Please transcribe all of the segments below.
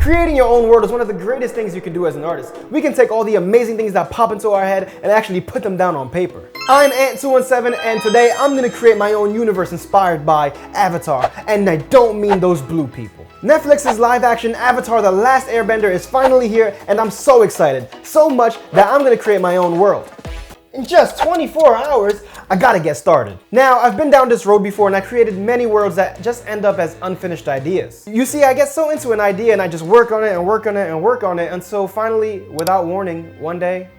Creating your own world is one of the greatest things you can do as an artist. We can take all the amazing things that pop into our head and actually put them down on paper. I'm Ant217 and today I'm gonna create my own universe inspired by Avatar, and I don't mean those blue people. Netflix's live-action Avatar: The Last Airbender is finally here and I'm so excited. So much that I'm gonna create my own world. In just 24 hours, I gotta get started. Now, I've been down this road before and I created many worlds that just end up as unfinished ideas. You see, I get so into an idea and I just work on it and work on it and work on it until finally, without warning, one day,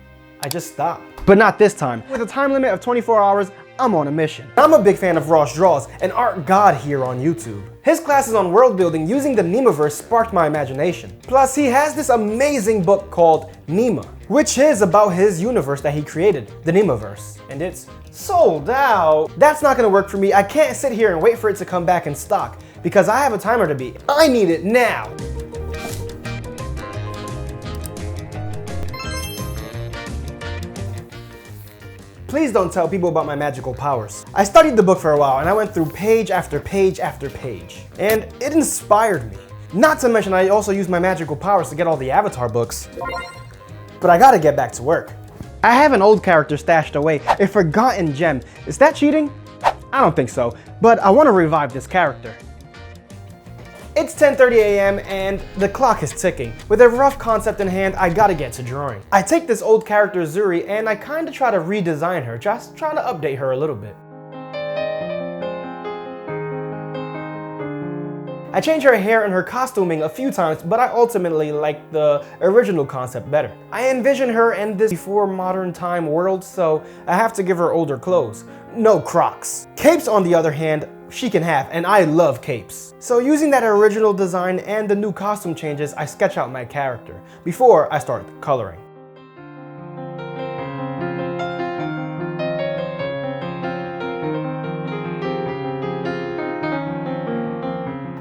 I just stop. But not this time. With a time limit of 24 hours, I'm on a mission. I'm a big fan of Ross Draws, an art god here on YouTube. His classes on world building using the Nemaverse sparked my imagination. Plus, he has this amazing book called Nema, which is about his universe that he created, the Nemaverse. And it's sold out. That's not gonna work for me. I can't sit here and wait for it to come back in stock because I have a timer to beat. I need it now. Please don't tell people about my magical powers. I studied the book for a while and I went through page after page after page. And it inspired me. Not to mention I also used my magical powers to get all the Avatar books. But I gotta get back to work. I have an old character stashed away, a forgotten gem. Is that cheating? I don't think so, but I want to revive this character. It's 10:30 a.m. and the clock is ticking. With a rough concept in hand, I gotta get to drawing. I take this old character Zuri and I kinda try to redesign her, just trying to update her a little bit. I changed her hair and her costuming a few times, but I ultimately like the original concept better. I envision her in this before modern time world, so I have to give her older clothes. No Crocs. Capes, on the other hand, she can have, and I love capes. So using that original design and the new costume changes, I sketch out my character before I start coloring.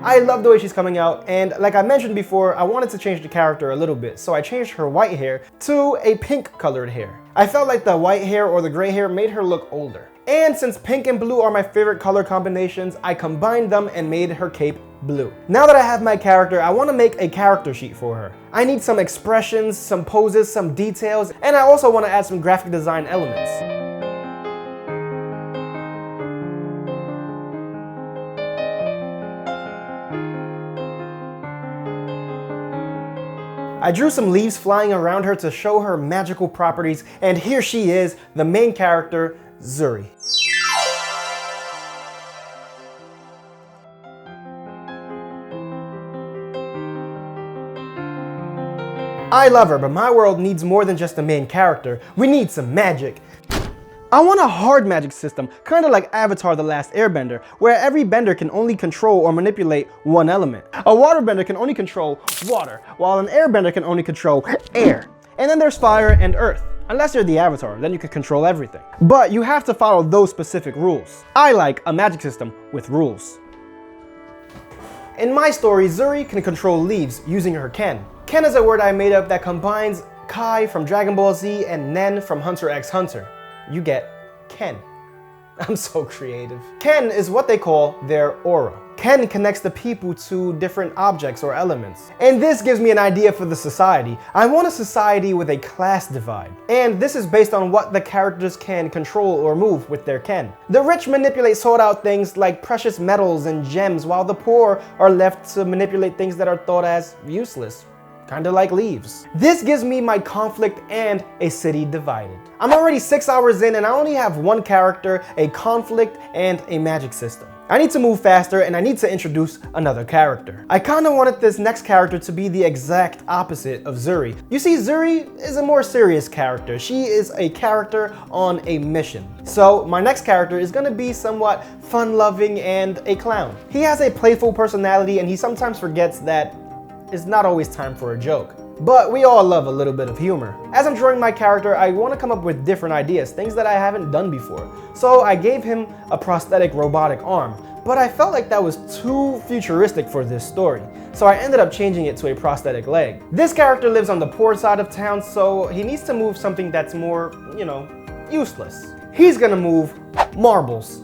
I love the way she's coming out, and like I mentioned before, I wanted to change the character a little bit, so I changed her white hair to a pink colored hair. I felt like the white hair or the gray hair made her look older. And since pink and blue are my favorite color combinations, I combined them and made her cape blue. Now that I have my character, I want to make a character sheet for her. I need some expressions, some poses, some details, and I also want to add some graphic design elements. I drew some leaves flying around her to show her magical properties, and here she is, the main character, Zuri. I love her, but my world needs more than just a main character. We need some magic. I want a hard magic system, kind of like Avatar: The Last Airbender, where every bender can only control or manipulate one element. A waterbender can only control water, while an airbender can only control air. And then there's fire and earth. Unless you're the Avatar, then you can control everything. But you have to follow those specific rules. I like a magic system with rules. In my story, Zuri can control leaves using her Ken. Ken is a word I made up that combines Kai from Dragon Ball Z and Nen from Hunter x Hunter. You get Ken. I'm so creative. Ken is what they call their aura. Ken connects the people to different objects or elements. And this gives me an idea for the society. I want a society with a class divide. And this is based on what the characters can control or move with their Ken. The rich manipulate sought out things like precious metals and gems, while the poor are left to manipulate things that are thought as useless. Kinda like leaves. This gives me my conflict and a city divided. I'm already 6 hours in and I only have one character, a conflict, and a magic system. I need to move faster and I need to introduce another character. I kinda wanted this next character to be the exact opposite of Zuri. You see, Zuri is a more serious character. She is a character on a mission. So my next character is gonna be somewhat fun-loving and a clown. He has a playful personality and he sometimes forgets that it's not always time for a joke. But we all love a little bit of humor. As I'm drawing my character, I want to come up with different ideas, things that I haven't done before. So I gave him a prosthetic robotic arm, but I felt like that was too futuristic for this story. So I ended up changing it to a prosthetic leg. This character lives on the poor side of town, so he needs to move something that's more, useless. He's gonna move marbles.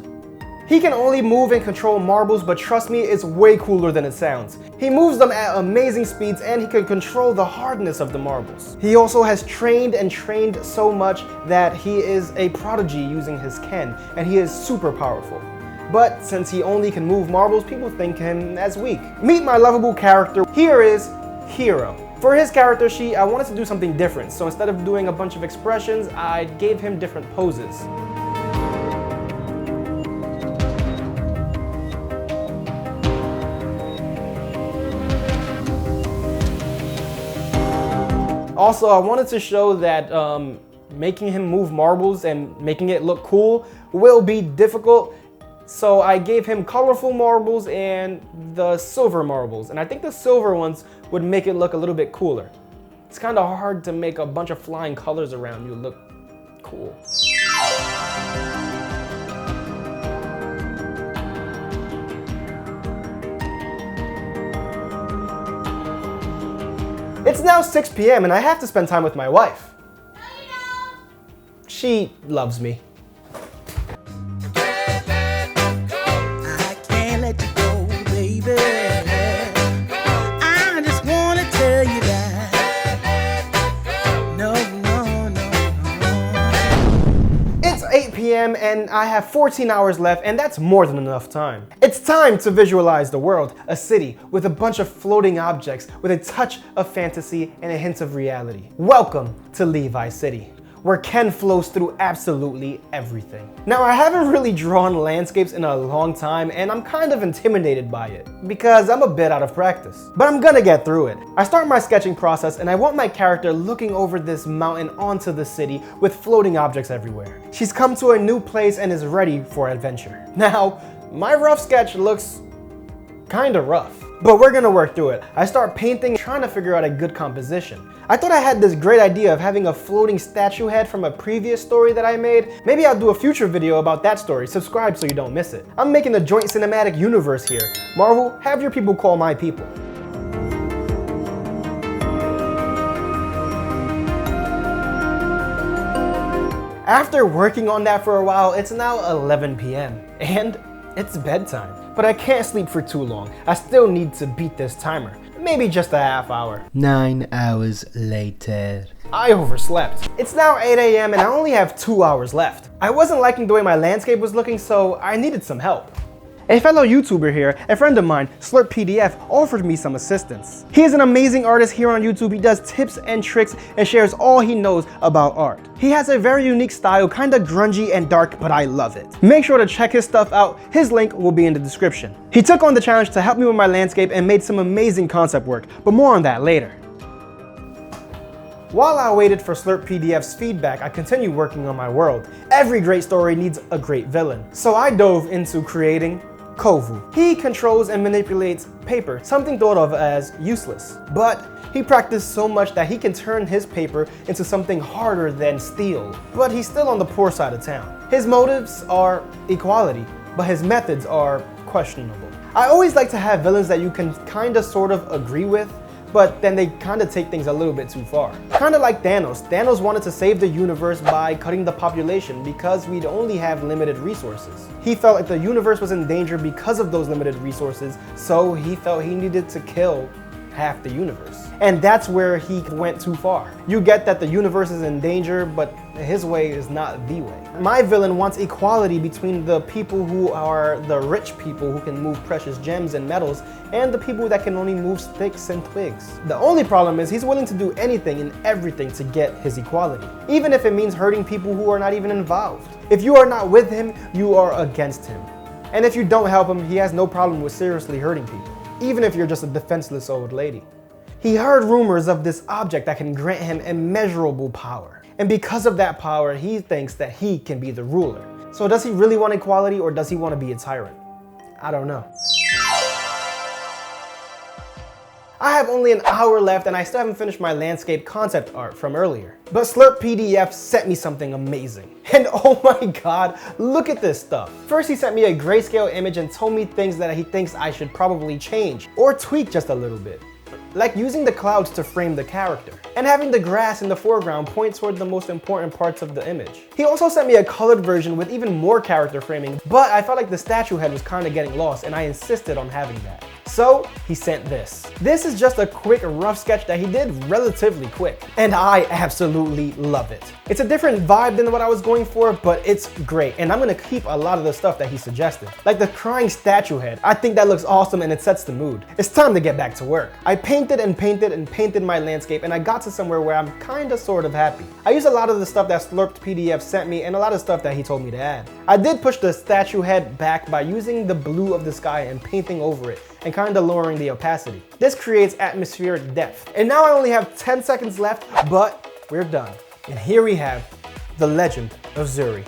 He can only move and control marbles, but trust me, it's way cooler than it sounds. He moves them at amazing speeds and he can control the hardness of the marbles. He also has trained so much that he is a prodigy using his Ken, and he is super powerful. But since he only can move marbles, people think him as weak. Meet my lovable character. Here is Hero. For his character sheet, I wanted to do something different, so instead of doing a bunch of expressions, I gave him different poses. Also, I wanted to show that making him move marbles and making it look cool will be difficult. So I gave him colorful marbles and the silver marbles. And I think the silver ones would make it look a little bit cooler. It's kind of hard to make a bunch of flying colors around you look cool. It's now 6 p.m. and I have to spend time with my wife. No, you don't. She loves me. And I have 14 hours left, and that's more than enough time. It's time to visualize the world, a city with a bunch of floating objects with a touch of fantasy and a hint of reality. Welcome to Levi City, where Ken flows through absolutely everything. Now, I haven't really drawn landscapes in a long time, and I'm kind of intimidated by it because I'm a bit out of practice. But I'm gonna get through it. I start my sketching process and I want my character looking over this mountain onto the city with floating objects everywhere. She's come to a new place and is ready for adventure. Now, my rough sketch looks kinda rough, but we're gonna work through it. I start painting, trying to figure out a good composition. I thought I had this great idea of having a floating statue head from a previous story that I made. Maybe I'll do a future video about that story. Subscribe so you don't miss it. I'm making a joint cinematic universe here. Marvel, have your people call my people. After working on that for a while, it's now 11 p.m. and it's bedtime. But I can't sleep for too long. I still need to beat this timer. Maybe just a half hour. 9 hours later. I overslept. It's now 8 a.m. and I only have 2 hours left. I wasn't liking the way my landscape was looking, so I needed some help. A fellow YouTuber here, a friend of mine, Slurp PDF, offered me some assistance. He is an amazing artist here on YouTube. He does tips and tricks and shares all he knows about art. He has a very unique style, kinda grungy and dark, but I love it. Make sure to check his stuff out. His link will be in the description. He took on the challenge to help me with my landscape and made some amazing concept work, but more on that later. While I waited for Slurp PDF's feedback, I continued working on my world. Every great story needs a great villain. So I dove into creating Kovu. He controls and manipulates paper, something thought of as useless. But he practiced so much that he can turn his paper into something harder than steel. But he's still on the poor side of town. His motives are equality, but his methods are questionable. I always like to have villains that you can kinda sort of agree with, but then they kinda take things a little bit too far. Kinda like Thanos. Thanos wanted to save the universe by cutting the population because we'd only have limited resources. He felt like the universe was in danger because of those limited resources, so he felt he needed to kill half the universe. And that's where he went too far. You get that the universe is in danger, but his way is not the way. My villain wants equality between the people who are the rich people who can move precious gems and metals and the people that can only move sticks and twigs. The only problem is he's willing to do anything and everything to get his equality, even if it means hurting people who are not even involved. If you are not with him, you are against him. And if you don't help him, he has no problem with seriously hurting people, even if you're just a defenseless old lady. He heard rumors of this object that can grant him immeasurable power. And because of that power, he thinks that he can be the ruler. So does he really want equality or does he want to be a tyrant? I don't know. I have only an hour left and I still haven't finished my landscape concept art from earlier. But Slurp PDF sent me something amazing. And oh my god, look at this stuff. First he sent me a grayscale image and told me things that he thinks I should probably change or tweak just a little bit. like using the clouds to frame the character, and having the grass in the foreground point toward the most important parts of the image. He also sent me a colored version with even more character framing, but I felt like the statue head was kind of getting lost and I insisted on having that. So he sent this. This is just a quick rough sketch that he did relatively quick, and I absolutely love it. It's a different vibe than what I was going for, but it's great, and I'm gonna keep a lot of the stuff that he suggested. Like the crying statue head, I think that looks awesome and it sets the mood. It's time to get back to work. I painted and painted and painted my landscape, and I got to somewhere where I'm kinda sort of happy. I used a lot of the stuff that Slurped PDF sent me and a lot of stuff that he told me to add. I did push the statue head back by using the blue of the sky and painting over it, and kind of lowering the opacity. This creates atmospheric depth. And now I only have 10 seconds left, but we're done. And here we have the legend of Zuri.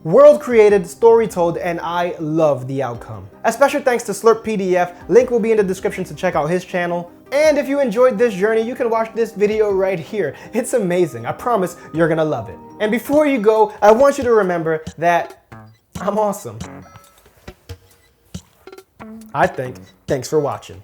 World created, story told, and I love the outcome. A special thanks to Slurp PDF, link will be in the description to check out his channel. And if you enjoyed this journey, you can watch this video right here. It's amazing, I promise you're gonna love it. And before you go, I want you to remember that I'm awesome. I think. Thanks for watching.